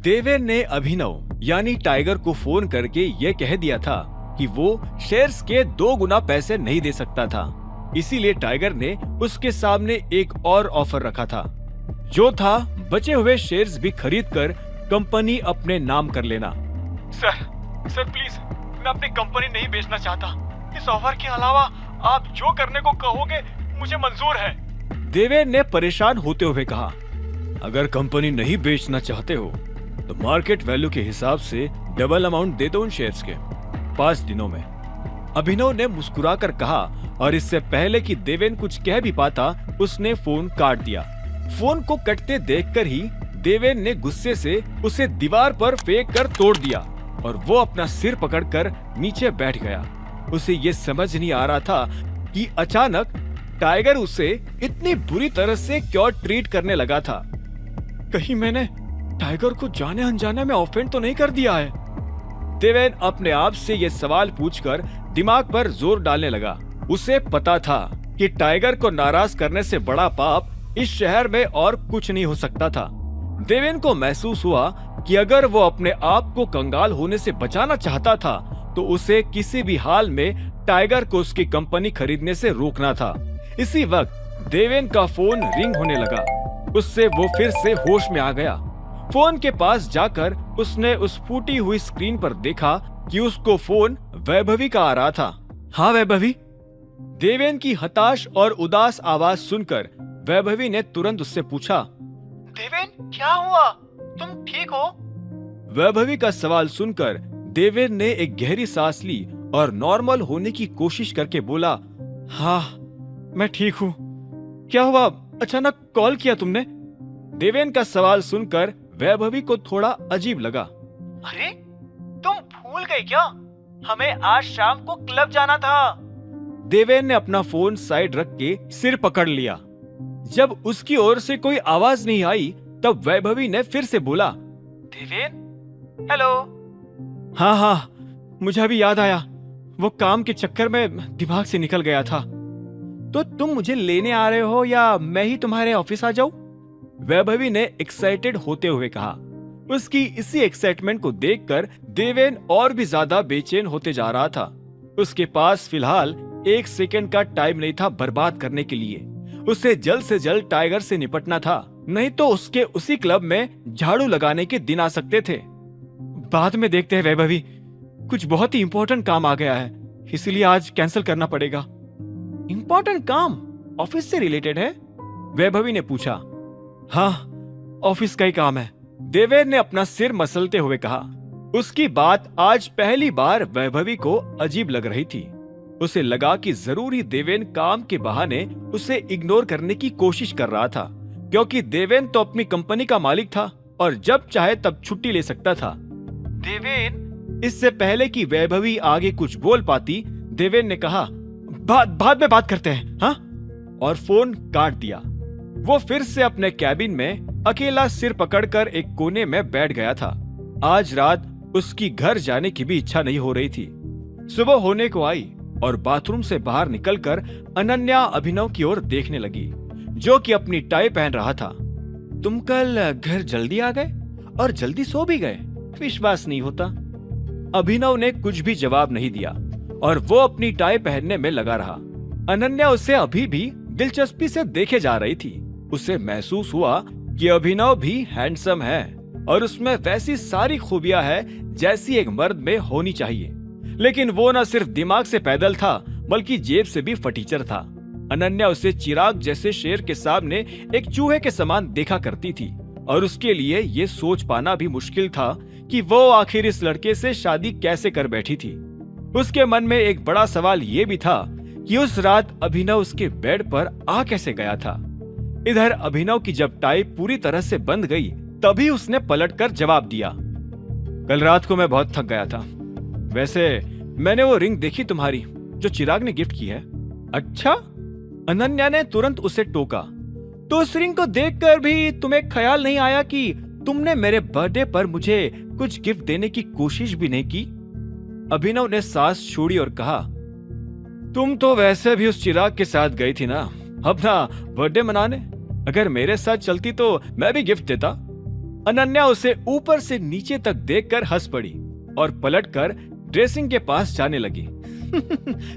देवेन ने अभिनव यानी टाइगर को फोन करके ये कह दिया था कि वो शेयर्स के 2 गुना पैसे नहीं दे सकता था। इसीलिए टाइगर ने उसके सामने एक और ऑफर रखा था, जो था बचे हुए शेयर्स भी खरीदकर कंपनी अपने नाम कर लेना। सर प्लीज, मैं अपनी कंपनी नहीं बेचना चाहता। इस ऑफर के अलावा आप जो करने को कहोगे मुझे मंजूर है। देवेन ने परेशान होते हुए कहा, अगर कंपनी नहीं बेचना चाहते हो तो मार्केट वैल्यू के हिसाब से डबल अमाउंट दे दो उन शेयर्स के 5 दिनों में। अभिनव ने मुस्कुराकर कहा और इससे पहले कि देवेन कुछ कह भी पाता उसने फोन काट दिया। फोन को कटते देखकर ही देवेन ने गुस्से से उसे दीवार पर फेंक कर तोड़ दिया और वो अपना सिर पकड़कर नीचे बैठ गया। उसे ये समझ नहीं आ रहा था कि अचानक टाइगर उसे इतनी बुरी तरह से क्यों ट्रीट करने लगा था। कहीं मैंने टाइगर को जाने अनजाने में ऑफेंड तो नहीं कर दिया है? देवेन अपने आप से ये सवाल पूछकर दिमाग पर जोर डालने लगा। उसे पता था कि टाइगर को नाराज करने से बड़ा पाप इस शहर में और कुछ नहीं हो सकता था। देवेन को महसूस हुआ कि अगर वो अपने आप को कंगाल होने से बचाना चाहता था तो उसे किसी भी हाल में टाइगर को उसकी कंपनी खरीदने से रोकना था। इसी वक्त देवेन का फोन रिंग होने लगा। उससे वो फिर से होश में आ गया। फोन के पास जाकर उसने उस फूटी हुई स्क्रीन पर देखा कि उसको फोन वैभवी का आ रहा था। हाँ वैभवी। देवेन की हताश और उदास आवाज सुनकर वैभवी ने तुरंत उससे पूछा, देवेन क्या हुआ, तुम ठीक हो? वैभवी का सवाल सुनकर देवेन ने एक गहरी सांस ली और नॉर्मल होने की कोशिश करके बोला, हाँ मैं ठीक हूँ। क्या हुआ, अचानक कॉल किया तुमने? देवेन का सवाल सुनकर वैभवी को थोड़ा अजीब लगा। अरे तुम भूल गए क्या? हमें आज शाम को क्लब जाना था। देवेन ने अपना फोन साइड रख के सिर पकड़ लिया। जब उसकी ओर से कोई आवाज नहीं आई तब वैभवी ने फिर से बोला, देवेन हेलो। हाँ मुझे अभी याद आया, वो काम के चक्कर में दिमाग से निकल गया था। तो तुम मुझे लेने आ रहे हो या मैं ही तुम्हारे ऑफिस आ जाऊं? वैभवी ने एक्साइटेड होते हुए कहा। उसकी इसी एक्साइटमेंट को देखकर देवेन और भी ज्यादा बेचैन होते जा रहा था। उसके पास फिलहाल 1 सेकंड का टाइम नहीं था बर्बाद करने के लिए। उसे जल्द से जल्द टाइगर से निपटना था, नहीं तो उसके उसी क्लब में झाड़ू लगाने के दिन आ सकते थे। बाद में देखते हैं वैभवी, कुछ बहुत ही इंपॉर्टेंट काम आ गया है, इसीलिए आज कैंसिल करना पड़ेगा। इंपॉर्टेंट काम ऑफिस से रिलेटेड है? वैभवी ने पूछा। हाँ ऑफिस का ही काम है, देवेन ने अपना सिर मसलते हुए कहा। उसकी बात आज पहली बार वैभवी को अजीब लग रही थी। उसे लगा कि जरूर ही देवेन काम के बहाने उसे इग्नोर करने की कोशिश कर रहा था, क्योंकि देवेन तो अपनी कंपनी का मालिक था और जब चाहे तब छुट्टी ले सकता था। देवेन, इससे पहले कि वैभवी आगे कुछ बोल पाती, देवेन ने कहा, बाद में बात करते हैं, हाँ? और फोन काट दिया। वो फिर से अपने कैबिन में अकेला सिर पकड़कर एक कोने में बैठ गया था। आज रात उसकी घर जाने की भी इच्छा नहीं हो रही थी। सुबह होने को आई और बाथरूम से बाहर निकलकर अनन्या अभिनव की ओर देखने लगी, जो कि अपनी टाई पहन रहा था। तुम कल घर जल्दी आ गए और जल्दी सो भी गए, विश्वास नहीं होता। अभिनव ने कुछ भी जवाब नहीं दिया और वो अपनी टाई पहनने में लगा रहा। अनन्या उसे अभी भी दिलचस्पी से देखे जा रही थी। उसे महसूस हुआ कि अभिनव भी हैंडसम है और उसमें वैसी सारी खूबियां है जैसी एक मर्द में होनी चाहिए, लेकिन वो न सिर्फ दिमाग से पैदल था बल्कि जेब से भी फटीचर था। अनन्या उसे चिराग जैसे शेर के सामने एक चूहे के समान देखा करती थी और उसके लिए ये सोच पाना भी मुश्किल था कि वो आखिर इस लड़के से शादी कैसे कर बैठी थी। उसके मन में एक बड़ा सवाल ये भी था कि उस रात अभिनव उसके बेड पर आ कैसे गया था। इधर अभिनव की जब टाई पूरी तरह से बंद गई तभी उसने पलटकर जवाब दिया, कल रात को मैं बहुत थक गया था। वैसे मैंने वो रिंग देखी तुम्हारी जो चिराग ने गिफ्ट की है। अच्छा? अनन्या ने तुरंत उसे टोका। तो उस रिंग को देखकर भी तुम्हें ख्याल नहीं आया कि तुमने मेरे बर्थडे पर मुझे कुछ गिफ्ट देने की कोशिश भी नहीं की? अभिनव ने सांस छोड़ी और कहा, तुम तो वैसे भी उस चिराग के साथ गई थी ना अपना बर्थडे मनाने। अगर मेरे साथ चलती तो मैं भी गिफ्ट देता। अनन्या उसे ऊपर से नीचे तक देखकर हंस पड़ी और पलटकर ड्रेसिंग के पास जाने लगी।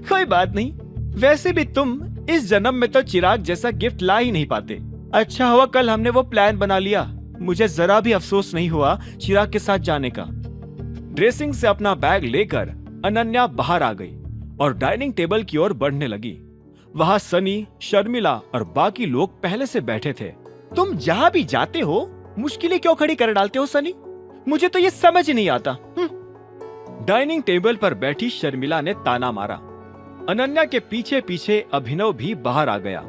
कोई बात नहीं, वैसे भी तुम इस जन्म में तो चिराग जैसा गिफ्ट ला ही नहीं पाते। अच्छा हुआ कल हमने वो प्लान बना लिया, मुझे जरा भी अफसोस नहीं हुआ चिराग के साथ जाने का। ड्रेसिंग से अपना बैग लेकर अनन्या बाहर आ गई और डाइनिंग टेबल की ओर बढ़ने लगी। वहां सनी, शर्मिला और बाकी लोग पहले से बैठे थे। तुम जहां भी जाते हो मुश्किलें क्यों खड़ी कर डालते हो सनी? मुझे तो ये समझ नहीं आता। डाइनिंग टेबल पर बैठी शर्मिला ने ताना मारा। अनन्या के पीछे पीछे अभिनव भी बाहर आ गया।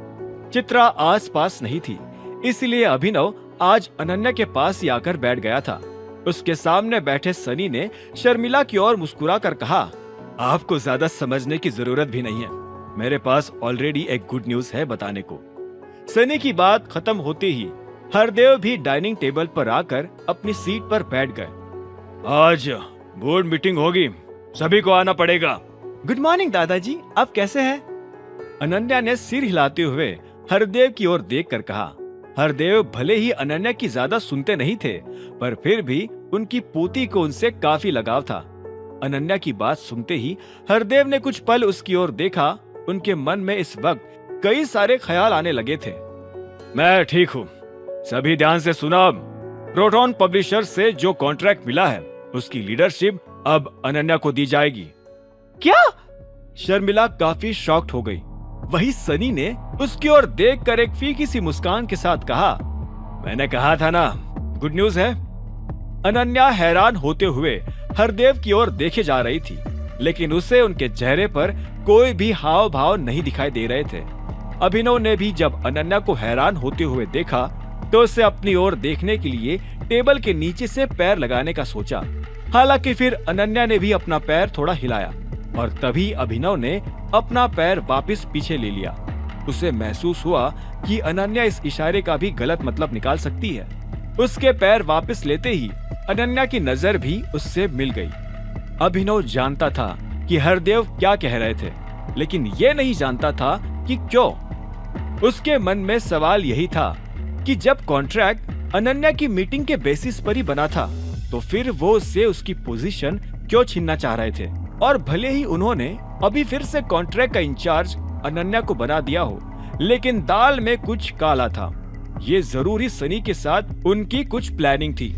चित्रा आसपास नहीं थी, इसलिए अभिनव आज अनन्या के पास ही आकर बैठ गया था। उसके सामने बैठे सनी ने शर्मिला की ओर मुस्कुराकर कहा, आपको ज्यादा समझने की जरूरत भी नहीं है, मेरे पास ऑलरेडी एक गुड न्यूज है बताने को। सनी की बात खत्म होते ही हरदेव भी डाइनिंग टेबल पर आकर अपनी सीट पर बैठ गए। आज बोर्ड मीटिंग होगी, सभी को आना पड़ेगा। गुड मॉर्निंग दादाजी, आप कैसे हैं? अनन्या ने सिर हिलाते हुए हरदेव की ओर देखकर कहा। हरदेव भले ही अनन्या की ज्यादा सुनते नहीं थे, पर फिर भी उनकी पोती को उनसे काफी लगाव था। अनन्या की बात सुनते ही हरदेव ने कुछ पल उसकी ओर देखा। उनके मन में इस वक्त कई सारे ख्याल आने लगे थे। मैं ठीक हूँ, सभी ध्यान से सुना। प्रोटॉन पब्लिशर से जो कॉन्ट्रैक्ट मिला है उसकी लीडरशिप अब अनन्या को दी जाएगी। क्या? शर्मिला काफी शॉक्ड हो गई। वही सनी ने उसकी ओर देखकर एक फीकी सी मुस्कान के साथ कहा, मैंने कहा था ना, गुड न्यूज है। अनन्या हैरान होते हुए हरदेव की ओर देखे जा रही थी, लेकिन उसे उनके चेहरे पर कोई भी हाव भाव नहीं दिखाई दे रहे थे। अभिनव ने भी जब अनन्या को हैरान होते हुए देखा तो उसे अपनी ओर देखने के लिए टेबल के नीचे से पैर लगाने का सोचा। हालांकि फिर अनन्या ने भी अपना पैर थोड़ा हिलाया और तभी अभिनव ने अपना पैर वापस पीछे ले लिया। उसे महसूस हुआ कि अनन्या इस इशारे का भी गलत मतलब निकाल सकती है। उसके पैर वापस लेते ही अनन्या की नजर भी उससे मिल गई। अभिनव जानता था कि हरदेव क्या कह रहे थे, लेकिन ये नहीं जानता था कि क्यों। उसके मन में सवाल यही था कि जब कॉन्ट्रैक्ट अनन्या की मीटिंग के बेसिस पर ही बना था, तो फिर वो उससे उसकी पोजीशन क्यों छीनना चाह रहे थे। और भले ही उन्होंने अभी फिर से कॉन्ट्रैक्ट का इंचार्ज अनन्या को बना दिया हो, लेकिन दाल में कुछ काला था। ये जरूरी सनी के साथ उनकी कुछ प्लानिंग थी।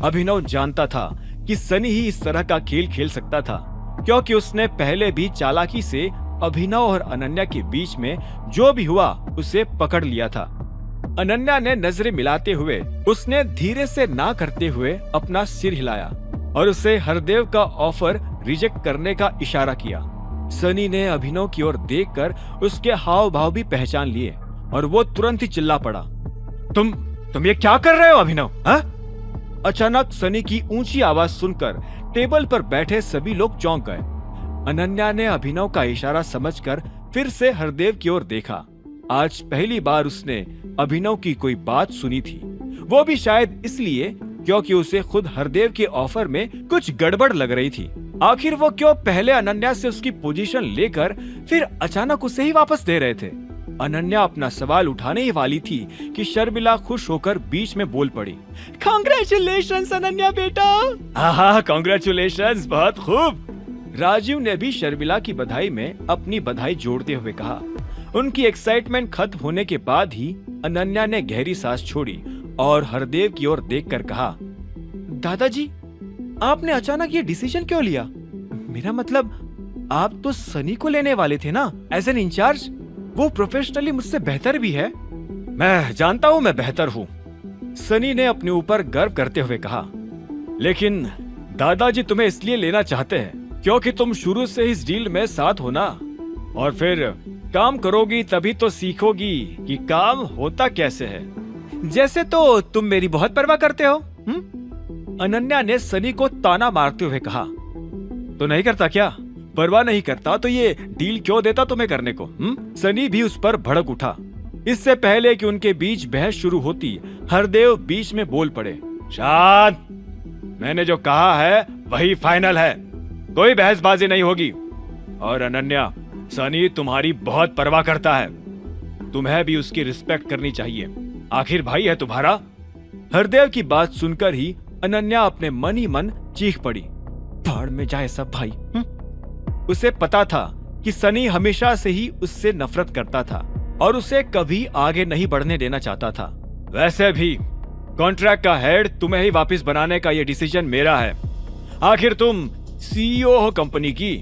अभिनव जानता था कि सनी ही इस तरह का खेल खेल सकता था, क्योंकि उसने पहले भी चालाकी से अभिनव और अनन्या के बीच में जो भी हुआ उसे पकड़ लिया था। अनन्या ने नजरें मिलाते हुए उसने धीरे से ना करते हुए अपना सिर हिलाया और उसे हरदेव का ऑफर रिजेक्ट करने का इशारा किया। सनी ने अभिनव की ओर देखकर उसके हाव भाव भी पहचान लिए और वो तुरंत ही चिल्ला पड़ा, तुम ये क्या कर रहे हो अभिनव? हाँ? अचानक सनी की ऊंची आवाज सुनकर टेबल पर बैठे सभी लोग चौंक गए। अनन्या ने अभिनव का इशारा समझकर फिर से हरदेव की ओर देखा। आज पहली बार उसने अभिनव की कोई बात सुनी थी, वो भी शायद इसलिए क्योंकि उसे खुद हरदेव के ऑफर में कुछ गड़बड़ लग रही थी। आखिर वो क्यों पहले अनन्या से उसकी पोजीशन लेकर फिर अचानक उसे ही वापस दे रहे थे। अनन्या अपना सवाल उठाने ही वाली थी कि शर्मिला खुश होकर बीच में बोल पड़ी, कांग्रेचुलेशंस अनन्या बेटा। हाँ, कांग्रेचुलेशंस, बहुत खूब। राजीव ने भी शर्मिला की बधाई में अपनी बधाई जोड़ते हुए कहा। उनकी एक्साइटमेंट खत्म होने के बाद ही अनन्या ने गहरी सांस छोड़ी और हरदेव की ओर देखकर कहा, दादाजी, आपने अचानक ये डिसीजन क्यों लिया? मेरा मतलब आप तो सनी को लेने वाले थे ना एज एन इंचार्ज। वो प्रोफेशनली मुझसे बेहतर भी है। मैं जानता हूँ मैं बेहतर हूँ, सनी ने अपने ऊपर गर्व करते हुए कहा, लेकिन दादाजी तुम्हें इसलिए लेना चाहते हैं क्योंकि तुम शुरू से इस डील में साथ हो ना, और फिर काम करोगी तभी तो सीखोगी कि काम होता कैसे है। जैसे तो तुम मेरी बहुत परवाह करते हो। अनन्या ने सनी को ताना मारते हुए कहा, तो नहीं करता क्या? परवाह नहीं करता तो ये डील क्यों देता तुम्हें करने को? सनी भी उस पर भड़क उठा। इससे पहले कि उनके बीच बहस शुरू होती, हरदेव बीच में बोल पड़े, शांत, मैंने जो कहा है वही फाइनल है, कोई बहसबाजी नहीं होगी। और अनन्या, सनी तुम्हारी बहुत परवाह करता है, तुम्हें भी उसकी रिस्पेक्ट करनी चाहिए, आखिर भाई है तुम्हारा। हरदेव की बात सुनकर ही अनन्या अपने मन ही मन चीख पड़ी, भाड़ में जाए सब भाई। उसे पता था कि सनी हमेशा से ही उससे नफरत करता था और उसे कभी आगे नहीं बढ़ने देना चाहता था। वैसे भी कॉन्ट्रैक्ट का हेड तुम्हें ही वापस बनाने का ये डिसीजन मेरा है। आखिर तुम सीईओ हो कंपनी की,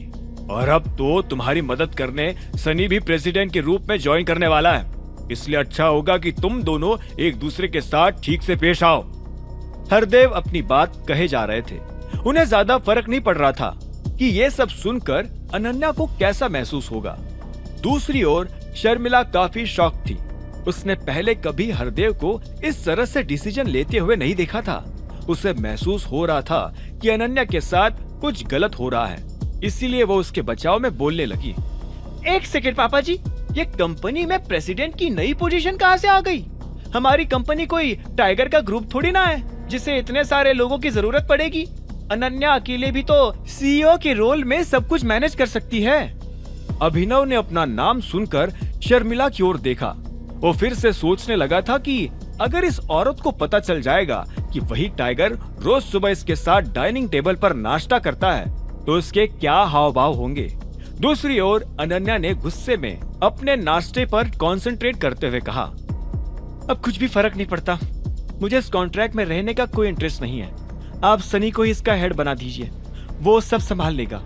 और अब तो तुम्हारी मदद करने सनी भी प्रेसिडेंट के रूप में ज्वाइन करने वाला है, इसलिए अच्छा होगा कि तुम दोनों एक दूसरे के साथ ठीक से पेश आओ। हरदेव अपनी बात कहे जा रहे थे। उन्हें ज्यादा फर्क नहीं पड़ रहा था कि ये सब सुनकर अनन्या को कैसा महसूस होगा। दूसरी ओर शर्मिला काफी शॉक थी। उसने पहले कभी हरदेव को इस तरह से डिसीजन लेते हुए नहीं देखा था। उसे महसूस हो रहा था कि अनन्या के साथ कुछ गलत हो रहा है, इसीलिए वो उसके बचाव में बोलने लगी। एक सेकंड पापा जी, ये कंपनी में प्रेसिडेंट की नई पोजीशन कहाँ से आ गई? हमारी कंपनी कोई टाइगर का ग्रुप थोड़ी ना है जिसे इतने सारे लोगों की जरूरत पड़ेगी। अनन्या अकेले भी तो सीईओ के रोल में सब कुछ मैनेज कर सकती है। अभिनव ने अपना नाम सुनकर शर्मिला की ओर देखा। वो फिर से सोचने लगा था कि अगर इस औरत को पता चल जाएगा कि वही टाइगर रोज सुबह इसके साथ डाइनिंग टेबल पर नाश्ता करता है तो उसके क्या हाव भाव होंगे। दूसरी ओर अनन्या ने गुस्से में अपने नाश्ते पर कंसंट्रेट करते हुए कहा, अब कुछ भी फर्क नहीं पड़ता, मुझे इस कॉन्ट्रैक्ट में रहने का कोई इंटरेस्ट नहीं है। आप सनी को ही इसका हेड बना दीजिए, वो सब संभाल लेगा।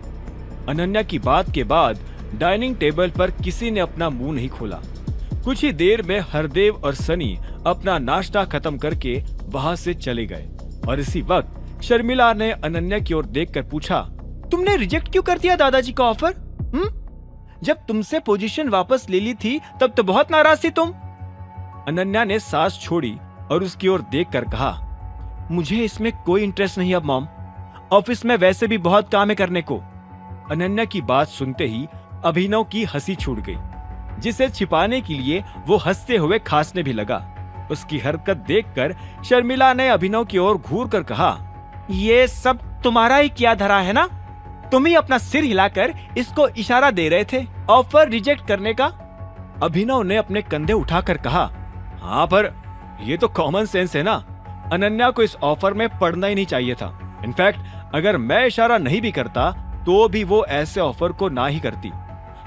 अनन्या की बात के बाद डाइनिंग टेबल पर किसी ने अपना मुंह नहीं खोला। कुछ ही देर में हरदेव और सनी अपना नाश्ता खत्म करके वहां से चले गए और इसी वक्त शर्मिला ने अनन्या की ओर देखकर पूछा, तुमने रिजेक्ट क्यों कर दिया दादाजी का ऑफर? जब तुमसे पोजीशन वापस ले ली थी तब तो बहुत नाराज थी तुम। अनन्या ने सांस छोड़ी और उसकी ओर देखकर कहा, मुझे इसमें कोई इंटरेस्ट नहीं अब मॉम, ऑफिस में वैसे भी बहुत काम है करने को। अनन्या की बात सुनते ही अभिनव की हंसी छूट गई, जिसे छिपाने के लिए वो हंसते हुए खांसने भी लगा। उसकी हरकत देखकर शर्मिला ने अभिनव की ओर घूर कर कहा, ये सब तुम्हारा ही किया धरा है ना? तुम ही अपना सिर हिलाकर इसको इशारा दे रहे थे ऑफर रिजेक्ट करने का। अभिनव ने अपने कंधे उठाकर कहा, हाँ पर ये तो कॉमन सेंस है ना। अनन्या को इस ऑफर में पड़ना ही नहीं चाहिए था। इनफैक्ट अगर मैं इशारा नहीं भी करता तो भी वो ऐसे ऑफर को ना ही करती।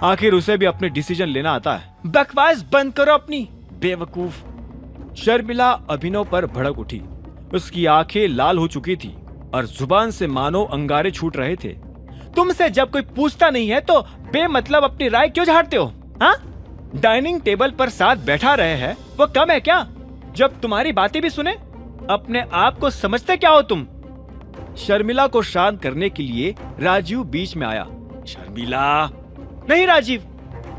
आखिर उसे भी अपने डिसीजन लेना आता है। बकवास बंद करो अपनी, बेवकूफ। शर्मिला अभिनव पर भड़क उठी। उसकी आंखें लाल हो चुकी थी और जुबान से मानो अंगारे छूट रहे थे। तुमसे जब कोई पूछता नहीं है तो बेमतलब अपनी राय क्यों झाड़ते हो? हाँ, डाइनिंग टेबल पर साथ बैठा रहे हैं वो कम है क्या? जब तुम्हारी बातें भी सुने, अपने आप को समझते क्या हो तुम? शर्मिला को शांत करने के लिए राजीव बीच में आया। शर्मिला, नहीं राजीव,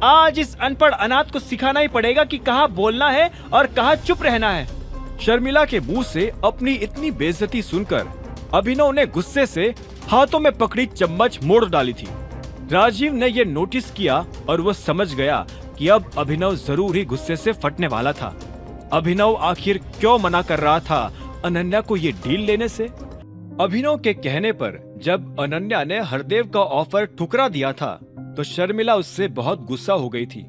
आज इस अनपढ़ अनाथ को सिखाना ही पड़ेगा कि कहाँ बोलना है और कहाँ चुप रहना है। शर्मिला के मुंह से अपनी इतनी बेइज्जती सुनकर अभिनव ने गुस्से से हाथों में पकड़ी चम्मच मोड़ डाली थी। राजीव ने यह नोटिस किया और वो समझ गया कि अब अभिनव जरूर ही गुस्से से फटने वाला था। अभिनव आखिर क्यों मना कर रहा था अनन्या को ये डील लेने से? अभिनव के कहने पर जब अनन्या ने हरदेव का ऑफर ठुकरा दिया था तो शर्मिला उससे बहुत गुस्सा हो गई थी।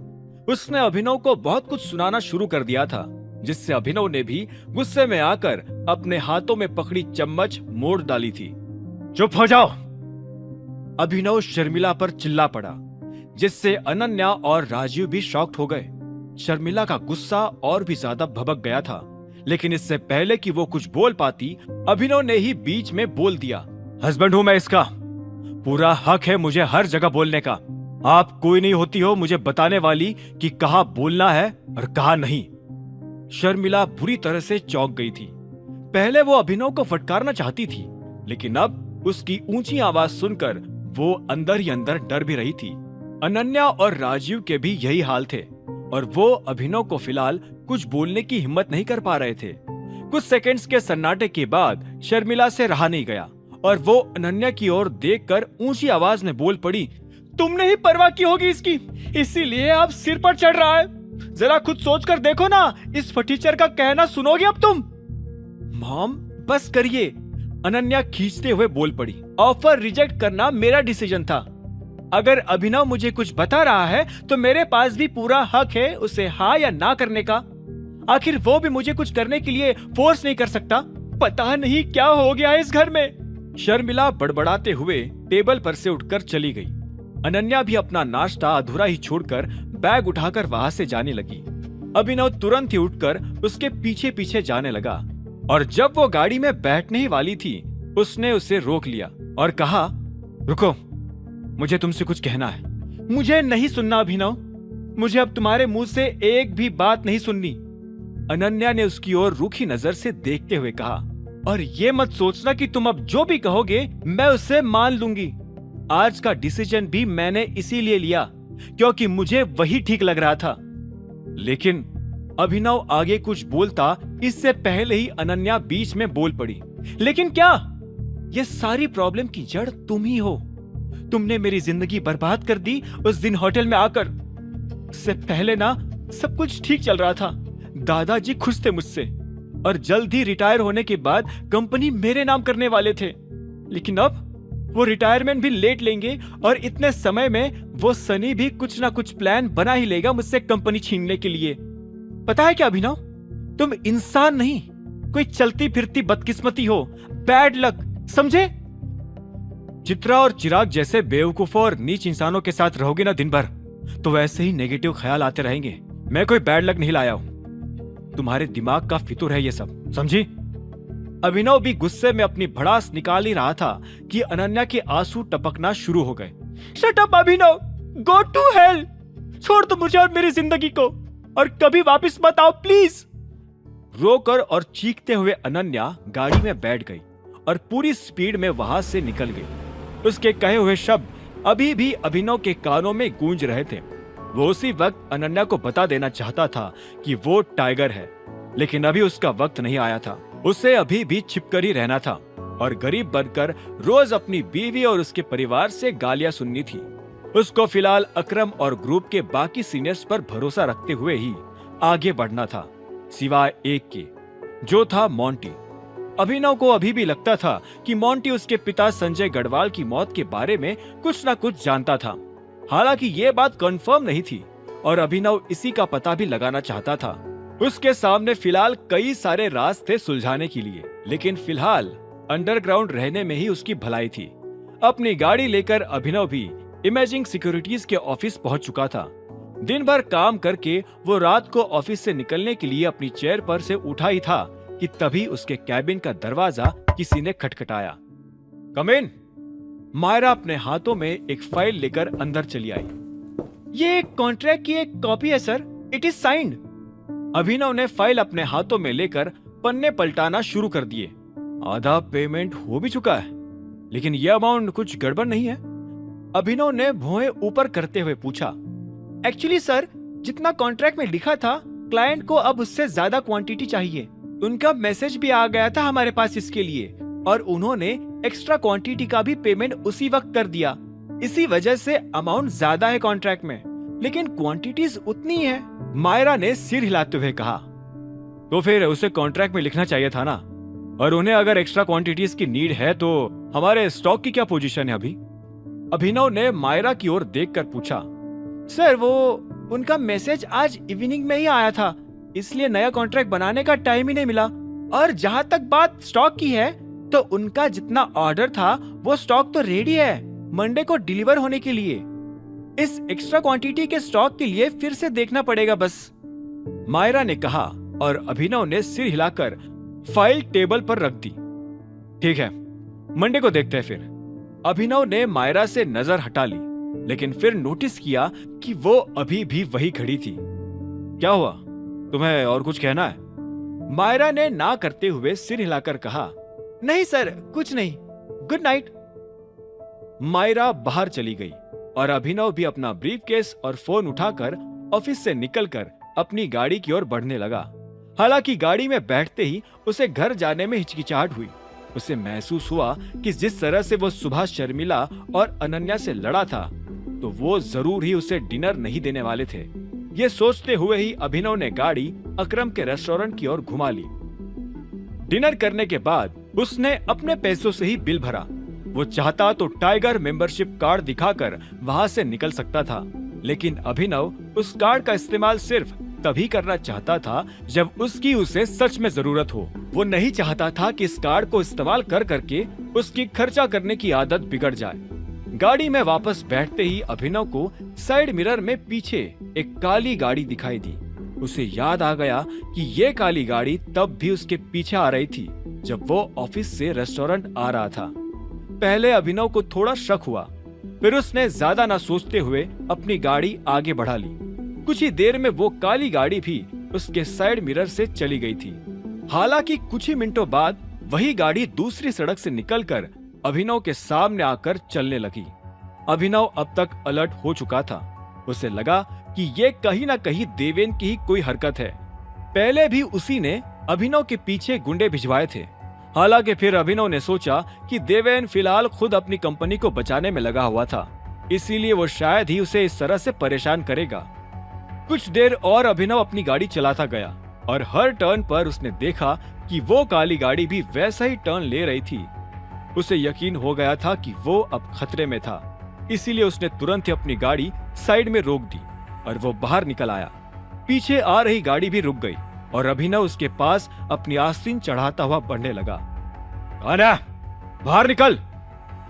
उसने अभिनव को बहुत कुछ सुनाना शुरू कर दिया था, जिससे अभिनव ने भी गुस्से में आकर अपने हाथों में पकड़ी चम्मच मोड़ डाली थी। चुप हो जाओ! अभिनव शर्मिला पर चिल्ला पड़ा, जिससे अनन्या और राजीव भी शॉक्ड हो गए। शर्मिला का गुस्सा और भी ज्यादा भभक गया था, लेकिन इससे पहले कि वो कुछ बोल पाती, अभिनव ने ही बीच में बोल दिया, हस्बैंड हूं मैं इसका, पूरा हक है मुझे हर जगह बोलने का। आप कोई नहीं होती हो मुझे बताने वाली कि कहाँ बोलना है और कहाँ नहीं। शर्मिला बुरी तरह से चौंक गई थी। पहले वो अभिनव को फटकारना चाहती थी, लेकिन अब उसकी ऊंची आवाज सुनकर वो अंदर ही अंदर डर भी रही थी। अनन्या और राजीव के भी यही हाल थे और वो अभिनव को फिलहाल कुछ बोलने की हिम्मत नहीं कर पा रहे थे। कुछ सेकंड्स के सन्नाटे के बाद शर्मिला से रहा नहीं गया और वो अनन्या की ओर देखकर ऊंची आवाज में बोल पड़ी, तुमने ही परवाह की होगी इसकी, इसीलिए अब सिर पर चढ़ रहा है। जरा खुद सोचकर देखो ना, इस फटीचर का कहना सुनोगे अब तुम? मॉम बस करिए, अनन्या खींचते हुए बोल पड़ी। ऑफर रिजेक्ट करना मेरा डिसीजन था। अगर अभिनव मुझे कुछ बता रहा है तो मेरे पास भी पूरा हक है उसे हाँ या ना करने का। आखिर वो भी मुझे कुछ करने के लिए फोर्स नहीं कर सकता। पता नहीं क्या हो गया है इस घर में। शर्मिला बड़बड़ाते हुए टेबल पर से उठकर चली गई। अनन्या भी अपना नाश्ता अधूरा ही छोड़कर बैग उठाकर वहां से जाने लगी। अभिनव तुरंत ही उठकर उसके पीछे पीछे जाने लगा और जब वो गाड़ी में बैठने ही वाली थी उसने उसे रोक लिया और कहा, रुको, मुझे तुमसे कुछ कहना है। मुझे नहीं सुनना अभिनव, मुझे अब तुम्हारे मुंह से एक भी बात नहीं सुननी। अनन्या ने उसकी ओर रूखी नजर से देखते हुए कहा, और ये मत सोचना कि तुम अब जो भी कहोगे मैं उसे मान लूंगी। आज का डिसीजन भी मैंने इसीलिए लिया क्योंकि मुझे वही ठीक लग रहा था। लेकिन अभिनव आगे कुछ बोलता इससे पहले ही अनन्या बीच में बोल पड़ी। लेकिन क्या? ये सारी प्रॉब्लम की जड़ तुम ही हो। तुमने मेरी जिंदगी बर्बाद कर दी उस दिन होटल में आकर। इससे पहले ना सब कुछ ठीक चल रहा था, दादाजी खुश थे मुझसे और जल्द ही रिटायर होने के बाद कंपनी मेरे नाम करने वाले थे। लेकिन अब वो रिटायरमेंट भी लेट लेंगे और इतने समय में वो सनी भी कुछ ना कुछ प्लान बना ही लेगा मुझसे कंपनी छीनने के लिए। पता है क्या अभिनव, तुम इंसान नहीं, कोई चलती फिरती बदकिस्मती हो, बैड लक, समझे? चित्रा और चिराग जैसे बेवकूफों और नीच इंसानों के साथ रहोगे ना दिन भर तो वैसे ही नेगेटिव ख्याल आते रहेंगे। मैं कोई बैड लक नहीं लाया हूं, तुम्हारे दिमाग का फितूर है ये सब, समझी? अभिनव भी गुस्से में अपनी भड़ास निकाल ही रहा था कि अनन्या के आंसू टपकना शुरू हो गए। Shut up Abhinav, go to hell, छोड़ दो मुझे और मेरी जिंदगी को और कभी वापस मत आओ प्लीज। रोकर और चीखते हुए अनन्या गाड़ी में बैठ गई और पूरी स्पीड में वहां से निकल गई। उसके कहे हुए शब्द अभी भी अभिनव के कानों में गूंज रहे थे। वो उसी वक्त अनन्या को बता देना चाहता था कि वो टाइगर है, लेकिन अभी उसका वक्त नहीं आया था। उसे अभी भी छिपकर ही रहना था और गरीब बनकर रोज अपनी बीवी और उसके परिवार से गालियां सुननी थी। उसको फिलहाल अकरम और ग्रुप के बाकी सीनियर्स पर भरोसा रखते हुए ही आगे बढ़ना था, सिवाय एक के, जो था मोंटी। अभिनव को अभी भी लगता था कि मोंटी उसके पिता संजय गढ़वाल की मौत के बारे में कुछ न कुछ जानता था। हालांकि ये बात कंफर्म नहीं थी और अभिनव इसी का पता भी लगाना चाहता था। उसके सामने फिलहाल कई सारे राज थे सुलझाने के लिए, लेकिन फिलहाल अंडरग्राउंड रहने में ही उसकी भलाई थी। अपनी गाड़ी लेकर अभिनव भी इमेजिंग सिक्योरिटीज के ऑफिस पहुंच चुका था। दिन भर काम करके वो रात को ऑफिस से निकलने के लिए अपनी चेयर पर से उठा ही था कि तभी उसके कैबिन का दरवाजा किसी ने खटखटाया। कम इन। मायरा अपने हाथों में एक फाइल लेकर अंदर चली आई। ये कॉन्ट्रैक्ट की एक कॉपी है सर, इट इज साइंड। अभिनव ने फाइल अपने हाथों में लेकर पन्ने पलटाना शुरू कर दिए। आधा पेमेंट हो भी चुका है, लेकिन यह अमाउंट कुछ गड़बड़ नहीं है? अभिनव ने भौहें ऊपर करते हुए पूछा। एक्चुअली सर, जितना कॉन्ट्रैक्ट में लिखा था, क्लाइंट को अब उससे ज्यादा क्वांटिटी चाहिए। उनका मैसेज भी आ गया था हमारे पास इसके लिए और उन्होंने एक्स्ट्रा क्वांटिटी का भी पेमेंट उसी वक्त कर दिया। इसी वजह से अमाउंट ज्यादा है कॉन्ट्रैक्ट में, लेकिन क्वांटिटीज उतनी है। मायरा ने सिर हिलाते हुए कहा, तो फिर उसे कॉन्ट्रैक्ट में लिखना चाहिए था ना। और उन्हें अगर एक्स्ट्रा क्वांटिटीज की नीड है तो हमारे स्टॉक की क्या पोजीशन है अभी? अभिनव ने मायरा की ओर देखकर पूछा। सर, वो उनका मैसेज आज इवनिंग में ही आया था, इसलिए नया कॉन्ट्रैक्ट बनाने का टाइम ही नहीं मिला। और जहां तक बात स्टॉक की है, तो उनका जितना ऑर्डर था वो स्टॉक तो रेडी है मंडे को डिलीवर होने के लिए। इस एक्स्ट्रा क्वांटिटी के स्टॉक के लिए फिर से देखना पड़ेगा बस, मायरा ने कहा और अभिनव ने सिर हिलाकर फाइल टेबल पर रख दी। ठीक है, मंडे को देखते हैं फिर। अभिनव ने मायरा से नजर हटा ली, लेकिन फिर नोटिस किया कि वो अभी भी वही खड़ी थी। क्या हुआ, तुम्हें और कुछ कहना है? मायरा ने ना करते हुए सिर हिलाकर कहा, नहीं सर, कुछ नहीं, गुड नाइट। मायरा बाहर चली गई और अभिनव भी अपना ब्रीफकेस और फोन उठाकर ऑफिस से निकलकर अपनी गाड़ी की ओर बढ़ने लगा। हालांकि गाड़ी में बैठते ही उसे घर जाने में हिचकिचाहट हुई। उसे महसूस हुआ कि जिस तरह से वो सुबह शर्मिला और अनन्या से लड़ा था, तो वो जरूर ही उसे डिनर नहीं देने वाले थे। ये सोचते हुए ही अभिनव ने गाड़ी अकरम के रेस्टोरेंट की ओर घुमा ली। डिनर करने के बाद उसने अपने पैसों से ही बिल भरा। वो चाहता तो टाइगर मेंबरशिप कार्ड दिखाकर वहां से निकल सकता था, लेकिन अभिनव उस कार्ड का इस्तेमाल सिर्फ तभी करना चाहता था जब उसकी उसे सच में जरूरत हो। वो नहीं चाहता था कि इस कार्ड को इस्तेमाल कर करके उसकी खर्चा करने की आदत बिगड़ जाए। गाड़ी में वापस बैठते ही अभिनव को साइड मिरर में पीछे एक काली गाड़ी दिखाई दी। उसे याद आ गया कि ये काली गाड़ी तब भी उसके पीछे आ रही थी जब वो ऑफिस से रेस्टोरेंट आ रहा था। पहले अभिनव को थोड़ा शक हुआ, फिर उसने ज्यादा ना सोचते हुए अपनी गाड़ी आगे बढ़ा ली। कुछ ही देर में वो काली गाड़ी भी उसके साइड मिरर से चली गई थी। हालांकि कुछ ही मिनटों बाद वही गाड़ी दूसरी सड़क से निकलकर अभिनव के सामने आकर चलने लगी। अभिनव अब तक अलर्ट हो चुका था। उसे लगा कि ये कहीं ना कहीं देवेन की ही कोई हरकत है। पहले भी उसी ने अभिनव के पीछे गुंडे भिजवाए थे। हालांकि फिर अभिनव ने सोचा कि देवेन फिलहाल खुद अपनी कंपनी को बचाने में लगा हुआ था, इसीलिए वो शायद ही उसे इस तरह से परेशान करेगा। कुछ देर और अभिनव अपनी गाड़ी चलाता गया और हर टर्न पर उसने देखा कि वो काली गाड़ी भी वैसा ही टर्न ले रही थी। उसे यकीन हो गया था कि वो अब खतरे में था, इसीलिए उसने तुरंत ही अपनी गाड़ी साइड में रोक दी और वो बाहर निकल आया। पीछे आ रही गाड़ी भी रुक गई और अभिनव उसके पास अपनी आस्तीन चढ़ाता हुआ बढ़ने लगा। आना, बाहर निकल!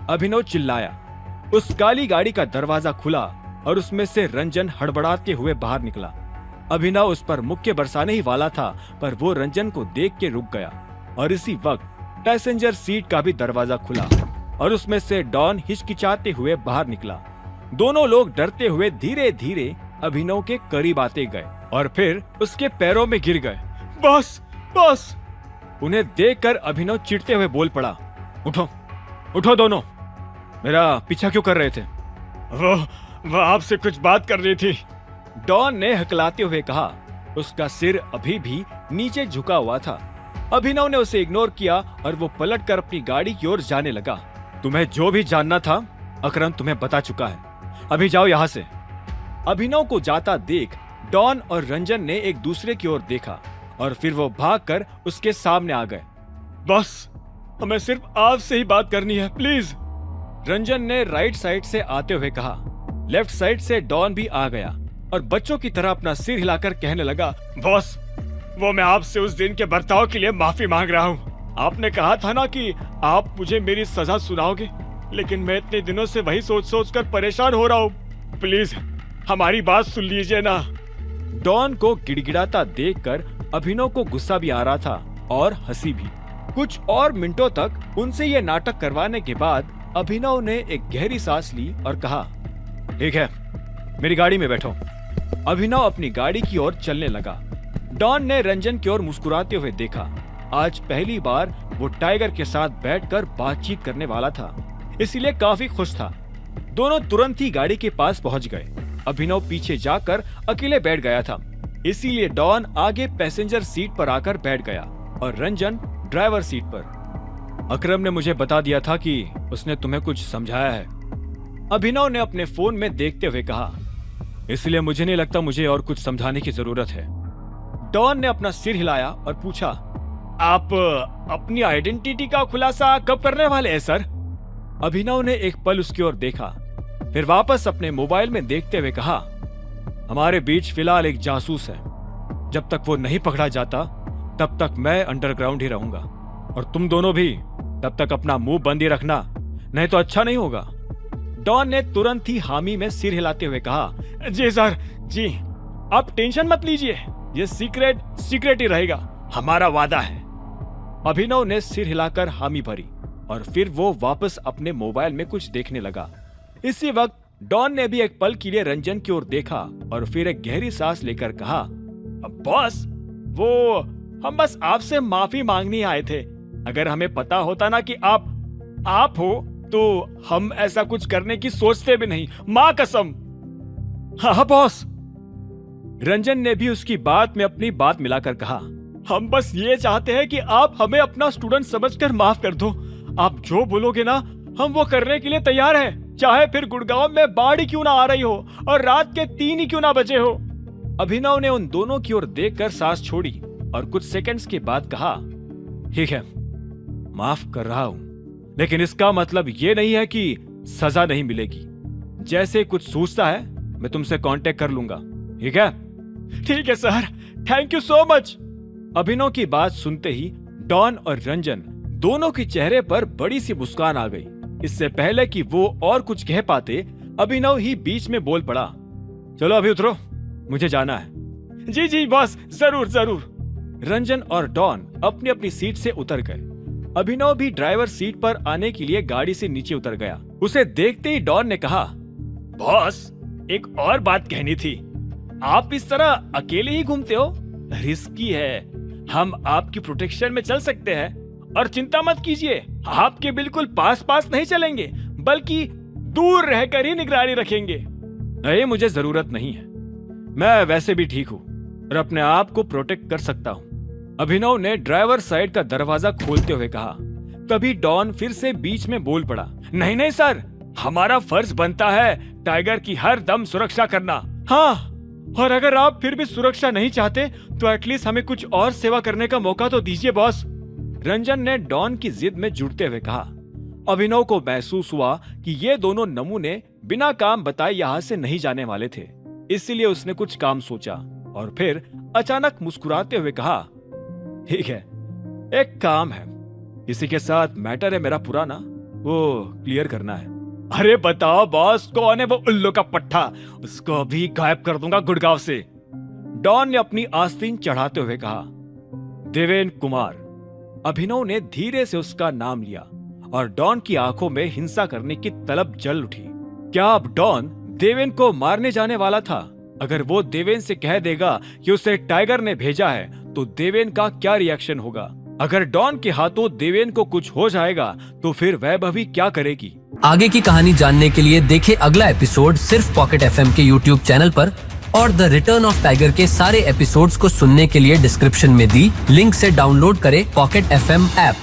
अभिनव चिल्लाया। उस काली गाड़ी का दरवाजा खुला और उसमें से रंजन हड़बड़ाते हुए बाहर निकला। अभिनव उस पर मुक्के बरसाने ही वाला था, पर वो रंजन को देख के रुक गया और इसी वक्त पैसेंजर सीट का भी दरवाजा खुला और उसमें से डॉन हिचकिचाते हुए बाहर निकला। दोनों लोग डरते हुए धीरे धीरे अभिनव के करीब आते गए और फिर उसके पैरों में गिर गए। बस बस! उन्हें देखकर अभिनव चिढ़ते हुए बोल पड़ा, उठो उठो दोनों, मेरा पीछा क्यों कर रहे थे? वो आपसे कुछ बात कर रही थी, डॉन ने हकलाते हुए कहा। उसका सिर अभी भी नीचे झुका हुआ था। अभिनव ने उसे इग्नोर किया और वो पलटकर अपनी गाड़ी की ओर जाने लगा। तुम्हें जो भी जानना था अकरम तुम्हें बता चुका है, अभी जाओ यहाँ से। अभिनव को जाता देख डॉन और रंजन ने एक दूसरे की ओर देखा और फिर वो भागकर उसके सामने आ गए। बस, हमें सिर्फ आपसे ही बात करनी है, प्लीज, रंजन ने राइट साइड से आते हुए कहा। लेफ्ट साइड से डॉन भी आ गया और बच्चों की तरह अपना सिर हिलाकर कहने लगा, बॉस, वो मैं आपसे उस दिन के बर्ताव के लिए माफी मांग रहा हूँ। आपने कहा था ना कि आप मुझे मेरी सजा सुनाओगे, लेकिन मैं इतने दिनों से वही सोच सोच कर परेशान हो रहा हूँ। प्लीज हमारी बात सुन लीजिए ना। डॉन को गिड़गिड़ाता देखकर अभिनव को गुस्सा भी आ रहा था और हंसी भी। कुछ और मिनटों तक उनसे ये नाटक करवाने के बाद अभिनव ने एक गहरी सांस ली और कहा, ठीक है, मेरी गाड़ी में बैठो। अभिनव अपनी गाड़ी की ओर चलने लगा। डॉन ने रंजन की ओर मुस्कुराते हुए देखा। आज पहली बार वो टाइगर के साथ बैठकर बातचीत करने वाला था, इसीलिए काफी खुश था। दोनों तुरंत ही गाड़ी के पास पहुंच गए। अभिनव पीछे जाकर अकेले बैठ गया था, इसीलिए डॉन आगे पैसेंजर सीट पर आकर बैठ गया और रंजन ड्राइवर सीट पर। अकरम ने मुझे बता दिया था कि उसने तुम्हें कुछ समझाया है, अभिनव ने अपने फोन में देखते हुए कहा, इसलिए मुझे नहीं लगता मुझे और कुछ समझाने की जरूरत है। डॉन ने अपना सिर हिलाया और पूछा, आप अपनी आइडेंटिटी का खुलासा कब करने वाले हैं सर? अभिनव ने एक पल उसकी ओर देखा, फिर वापस अपने मोबाइल में देखते हुए कहा, हमारे बीच फिलहाल एक जासूस है। जब तक वो नहीं पकड़ा जाता तब तक मैं अंडरग्राउंड ही रहूंगा और तुम दोनों भी तब तक अपना मुंह बंद ही रखना, नहीं तो अच्छा नहीं होगा। डॉन ने तुरंत ही हामी में सिर हिलाते हुए कहा, जी सर, जी, आप टेंशन मत लीजिए, ये सीक्रेट ही रहेगा, हमारा वादा है। अभिनव ने सिर हिलाकर हामी भरी और फिर वो वापस अपने मोबाइल में कुछ देखने लगा। इसी वक्त डॉन ने भी एक पल के लिए रंजन की ओर देखा और फिर एक गहरी सांस लेकर कहा, बॉस, वो हम बस आपसे माफी मांगने आए थे। अगर हमें पता होता ना कि आप हो तो हम ऐसा कुछ करने की सोचते भी नहीं, मां कसम। हाँ बॉस, रंजन ने भी उसकी बात में अपनी बात मिलाकर कहा, हम बस ये चाहते हैं कि आप हमें अपना स्टूडेंट समझकर माफ कर दो। आप जो बोलोगे ना, हम वो करने के लिए तैयार हैं, चाहे फिर गुड़गांव में बाढ़ ही क्यों ना आ रही हो और रात के 3 ही क्यों ना बजे हो। अभिनव ने उन दोनों की ओर देखकर सांस छोड़ी और कुछ सेकंड्स के बाद कहा, ठीक है, माफ कर रहा हूं, लेकिन इसका मतलब ये नहीं है कि सजा नहीं मिलेगी। जैसे कुछ सूझता है मैं तुमसे कांटेक्ट कर लूंगा, ठीक है? ठीक है sir, thank you so much. Abhinav की बात सुनते ही डॉन और रंजन दोनों के चेहरे पर बड़ी सी मुस्कान आ गई। इससे पहले कि वो और कुछ कह पाते, अभिनव ही बीच में बोल पड़ा, चलो अभी उतरो, मुझे जाना है। जी जी बॉस, जरूर जरूर। रंजन और डॉन अपनी अपनी सीट से उतर गए। अभिनव भी ड्राइवर सीट पर आने के लिए गाड़ी से नीचे उतर गया। उसे देखते ही डॉन ने कहा, बॉस एक और बात कहनी थी। आप इस तरह अकेले ही घूमते हो, रिस्की है। हम आपकी प्रोटेक्शन में चल सकते हैं और चिंता मत कीजिए, आपके बिल्कुल पास पास नहीं चलेंगे, बल्कि दूर रहकर ही निगरानी रखेंगे। नहीं, मुझे जरूरत नहीं है, मैं वैसे भी ठीक हूँ और अपने आप को प्रोटेक्ट कर सकता हूँ। अभिनव ने ड्राइवर साइड का दरवाजा खोलते हुए कहा। तभी डॉन फिर से बीच में बोल पड़ा, नहीं नहीं सर, हमारा फर्ज बनता है टाइगर की हर दम सुरक्षा करना। हाँ, और अगर आप फिर भी सुरक्षा नहीं चाहते तो एटलीस्ट हमें कुछ और सेवा करने का मौका तो दीजिए बॉस। रंजन ने डॉन की जिद में जुड़ते हुए कहा। अभिनव को महसूस हुआ कि ये दोनों नमूने बिना काम बताए यहाँ से नहीं जाने वाले थे, इसलिए उसने कुछ काम सोचा और फिर अचानक मुस्कुराते हुए कहा, ठीक है, एक काम है, किसी के साथ मैटर है मेरा पुराना, वो क्लियर करना है। अरे बताओ बॉस, कौन है वो उल्लू का पट्टा, उसको अभी गायब कर दूंगा गुड़गांव से। डॉन ने अपनी आस्तीन चढ़ाते हुए कहा। देवेन कुमार। अभिनव ने धीरे से उसका नाम लिया और डॉन की आंखों में हिंसा करने की तलब जल उठी। क्या अब डॉन देवेन को मारने जाने वाला था? अगर वो देवेन से कह देगा कि उसे टाइगर ने भेजा है तो देवेन का क्या रिएक्शन होगा? अगर डॉन के हाथों देवेन को कुछ हो जाएगा तो फिर वैभवी क्या करेगी? आगे की कहानी जानने के लिए देखें अगला एपिसोड सिर्फ पॉकेट एफएम के यूट्यूब चैनल पर, और द रिटर्न ऑफ टाइगर के सारे एपिसोड्स को सुनने के लिए डिस्क्रिप्शन में दी लिंक से डाउनलोड करें पॉकेट एफएम ऐप।